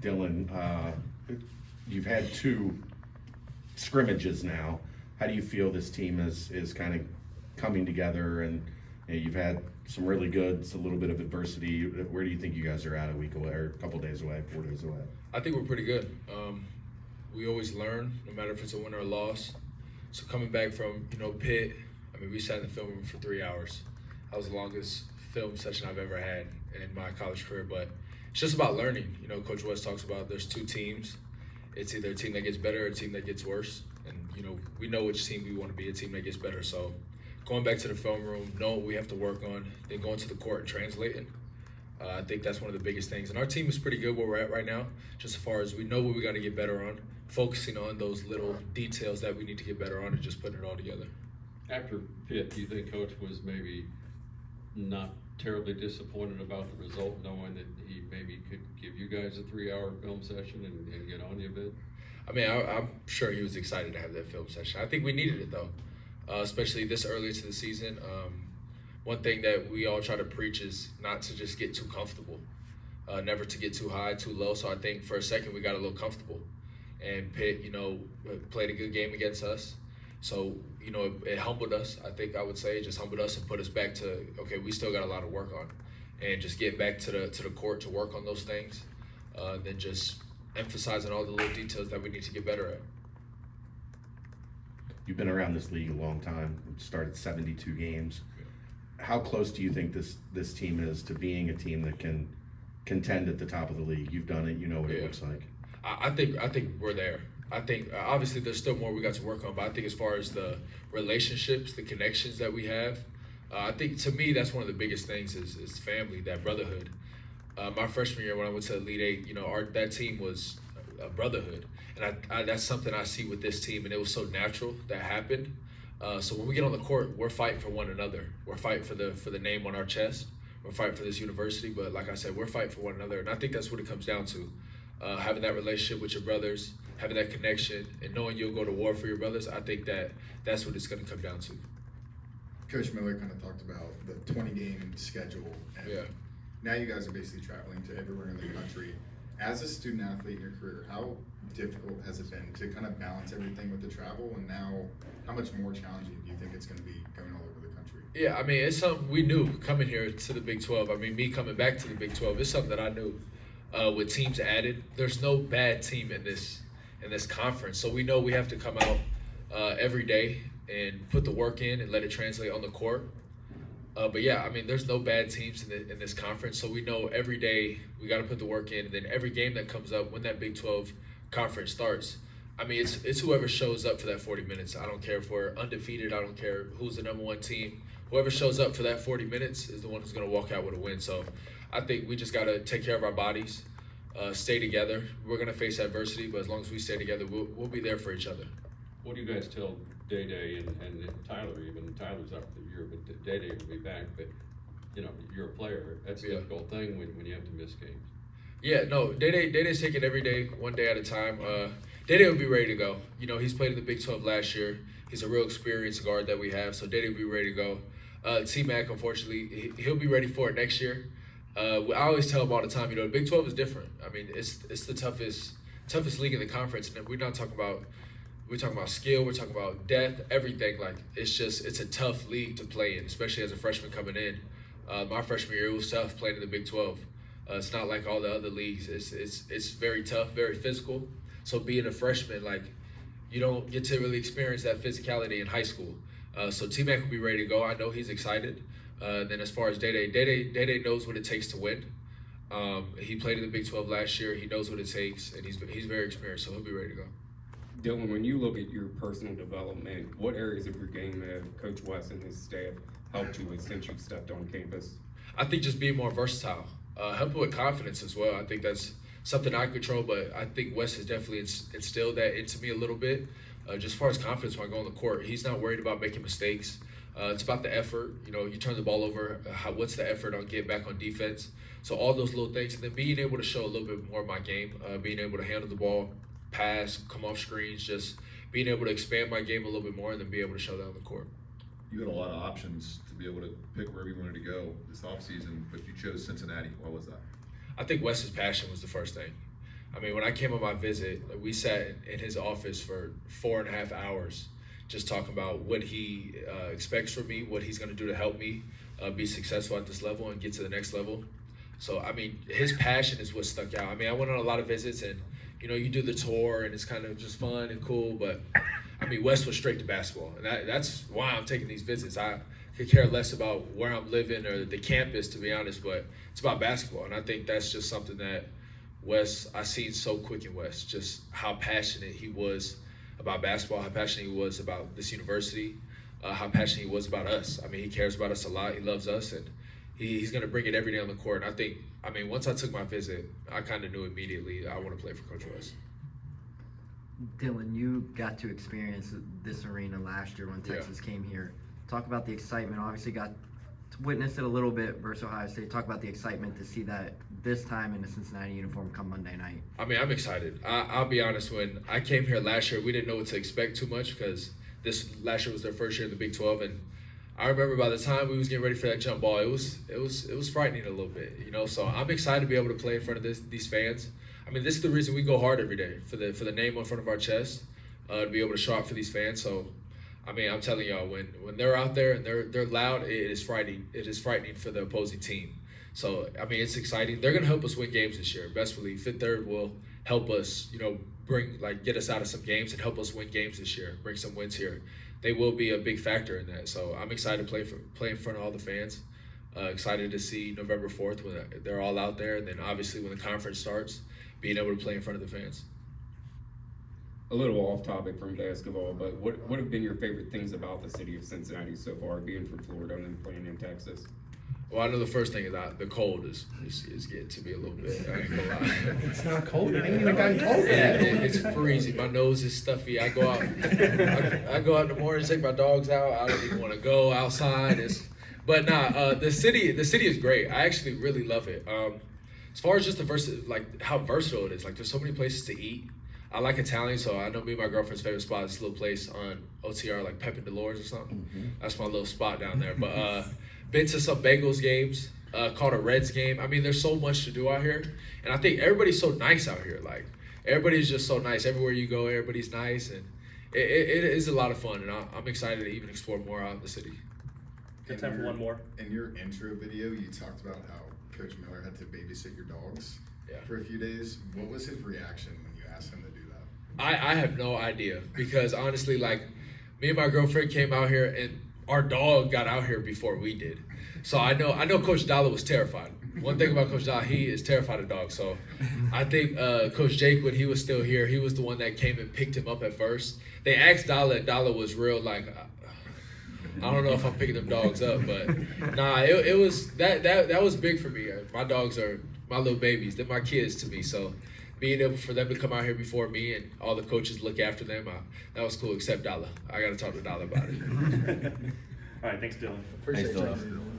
Dillon, you've had two scrimmages now. How do you feel this team is kind of coming together? And you've had some really good, a little bit of adversity. Where do you think you guys are at a week away, or a couple days away, 4 days away? I think we're pretty good. We always learn, no matter if it's a win or a loss. So coming back from Pitt, I mean, we sat in the film room for 3 hours. That was the longest film session I've ever had in my college career. But it's just about learning. Coach West talks about there's two teams. It's either a team that gets better or a team that gets worse. And we know which team we want to be, a team that gets better. So going back to the film room, knowing what we have to work on, then going to the court and translating. I think that's one of the biggest things. And our team is pretty good where we're at right now, just as far as we know what we got to get better on, focusing on those little details that we need to get better on and just putting it all together. After Pitt, do you think Coach was maybe not terribly disappointed about the result, knowing that he maybe could give you guys a 3-hour film session and get on you a bit? I mean, I'm sure he was excited to have that film session. I think we needed it, though, especially this early into the season. One thing that we all try to preach is not to just get too comfortable, never to get too high, too low. So I think for a second we got a little comfortable. And Pitt, played a good game against us. So, it humbled us. I would say it just humbled us and put us back to, okay, we still got a lot of work on. And just get back to the court to work on those things. Then just emphasizing all the little details that we need to get better at. You've been around this league a long time. You've started 72 games. How close do you think this team is to being a team that can contend at the top of the league? You've done it. You know what it looks like. I think we're there. I think obviously there's still more we got to work on, but I think as far as the relationships, the connections that we have, I think to me that's one of the biggest things is family, that brotherhood. My freshman year when I went to Elite Eight, that team was a brotherhood, and I that's something I see with this team, and it was so natural that happened. So when we get on the court, we're fighting for one another. We're fighting for the name on our chest. We're fighting for this university, but like I said, we're fighting for one another, and I think that's what it comes down to. Having that relationship with your brothers, having that connection, and knowing you'll go to war for your brothers, I think that's what it's going to come down to. Coach Miller kind of talked about the 20-game schedule, and now you guys are basically traveling to everywhere in the country. As a student athlete in your career, how difficult has it been to kind of balance everything with the travel, and now how much more challenging do you think it's going to be going all over the country? Yeah, I mean, it's something we knew coming here to the Big 12. I mean, me coming back to the Big 12, it's something that I knew. With teams added, there's no bad team in this conference. So we know we have to come out every day and put the work in and let it translate on the court. But yeah, I mean, there's no bad teams in this conference. So we know every day we got to put the work in, and then every game that comes up when that Big 12 conference starts, I mean, it's whoever shows up for that 40 minutes. I don't care if we're undefeated. I don't care who's the number one team. Whoever shows up for that 40 minutes is the one who's going to walk out with a win. So I think we just got to take care of our bodies, stay together. We're going to face adversity, but as long as we stay together, we'll be there for each other. What do you guys tell Day and Tyler even? Tyler's out for the year, but Day will be back. But, you're a player. That's a difficult thing when you have to miss games. Yeah, no, Day-Day's taking every day, one day at a time. Day-Day will be ready to go. He's played in the Big 12 last year. He's a real experienced guard that we have, so Day-Day will be ready to go. T-Mac, unfortunately, he'll be ready for it next year. I always tell him all the time, the Big 12 is different. I mean, it's the toughest league in the conference, and we're talking about skill, we're talking about depth, everything. Like, it's a tough league to play in, especially as a freshman coming in. My freshman year, it was tough playing in the Big 12. It's not like all the other leagues. It's very tough, very physical. So being a freshman, like, you don't get to really experience that physicality in high school. So T-Mac will be ready to go. I know he's excited. Then as far as Day-Day knows what it takes to win. He played in the Big 12 last year. He knows what it takes, and he's very experienced, so he'll be ready to go. Dillon, when you look at your personal development, what areas of your game have Coach West and his staff helped you with since you've stepped on campus? I think just being more versatile, helping with confidence as well. I think that's something I control, but I think West has definitely instilled that into me a little bit. Just as far as confidence when I go on the court, he's not worried about making mistakes. It's about the effort. You turn the ball over, what's the effort on getting back on defense? So all those little things, and then being able to show a little bit more of my game, being able to handle the ball, pass, come off screens, just being able to expand my game a little bit more and then be able to show that on the court. You had a lot of options to be able to pick wherever you wanted to go this offseason, but you chose Cincinnati. Why was that? I think Wes's passion was the first thing. I mean, when I came on my visit, like, we sat in his office for 4.5 hours just talking about what he expects from me, what he's going to do to help me be successful at this level and get to the next level. So, I mean, his passion is what stuck out. I mean, I went on a lot of visits and, you know, you do the tour and it's kind of just fun and cool, but I mean, Wes was straight to basketball. And that's why I'm taking these visits. I could care less about where I'm living or the campus, to be honest, but it's about basketball. And I think that's just something that Wes, I seen so quick in Wes, just how passionate he was about basketball, how passionate he was about this university, how passionate he was about us. I mean, he cares about us a lot. He loves us, and he's going to bring it every day on the court. And I think, I mean, once I took my visit, I kind of knew immediately I want to play for Coach Wes. Dillon, you got to experience this arena last year when Texas came here. Talk about the excitement. Obviously got to witness it a little bit versus Ohio State. Talk about the excitement to see that this time in the Cincinnati uniform come Monday night. I mean, I'm excited. I'll be honest, when I came here last year, we didn't know what to expect too much because last year was their first year in the Big 12, and I remember by the time we was getting ready for that jump ball, it was frightening a little bit, you know. So I'm excited to be able to play in front of these fans. I mean, this is the reason we go hard every day, for the name on front of our chest, to be able to show up for these fans. So, I mean, I'm telling y'all, when they're out there and they're loud, it is frightening. It is frightening for the opposing team. So, I mean, it's exciting. They're gonna help us win games this year. Best believe Fifth Third will help us, you know, get us out of some games and help us win games this year, bring some wins here. They will be a big factor in that. So I'm excited to play in front of all the fans. Excited to see November 4th when they're all out there, and then obviously when the conference starts, being able to play in front of the fans. A little off topic from basketball, but what have been your favorite things about the city of Cincinnati so far, being from Florida and then playing in Texas? Well, I know the first thing is that the cold is getting to me a little bit. I ain't gonna lie. It's not cold. It ain't even gotten cold yet. It's freezing. My nose is stuffy. I go out. I go out in the morning, take my dogs out. I don't even want to go outside. The city is great. I actually really love it. As far as just how versatile it is. Like, there's so many places to eat. I like Italian, so I know me and my girlfriend's favorite spot is this little place on OTR, like Pep and Dolores or something. Mm-hmm. That's my little spot down there. But been to some Bengals games, caught a Reds game. I mean, there's so much to do out here. And I think everybody's so nice out here. Like, everybody's just so nice. Everywhere you go, everybody's nice. And it is a lot of fun. And I'm excited to even explore more out in the city. Got time for one more. In your intro video, you talked about how Coach Miller had to babysit your dogs for a few days. What was his reaction when you asked him to do that? I have no idea, because honestly, like, me and my girlfriend came out here and our dog got out here before we did. So I know Coach Dalla was terrified. One thing about Coach Dalla, he is terrified of dogs. So I think Coach Jake, when he was still here, he was the one that came and picked him up at first. They asked Dalla, and Dalla was real like, I don't know if I'm picking them dogs up, but nah, it was that was big for me. My dogs are my little babies. They're my kids to me. So being able for them to come out here before me and all the coaches look after them, that was cool, except Dalla. I got to talk to Dalla about it. All right, thanks, Dillon. Appreciate Thanks, it. Dillon.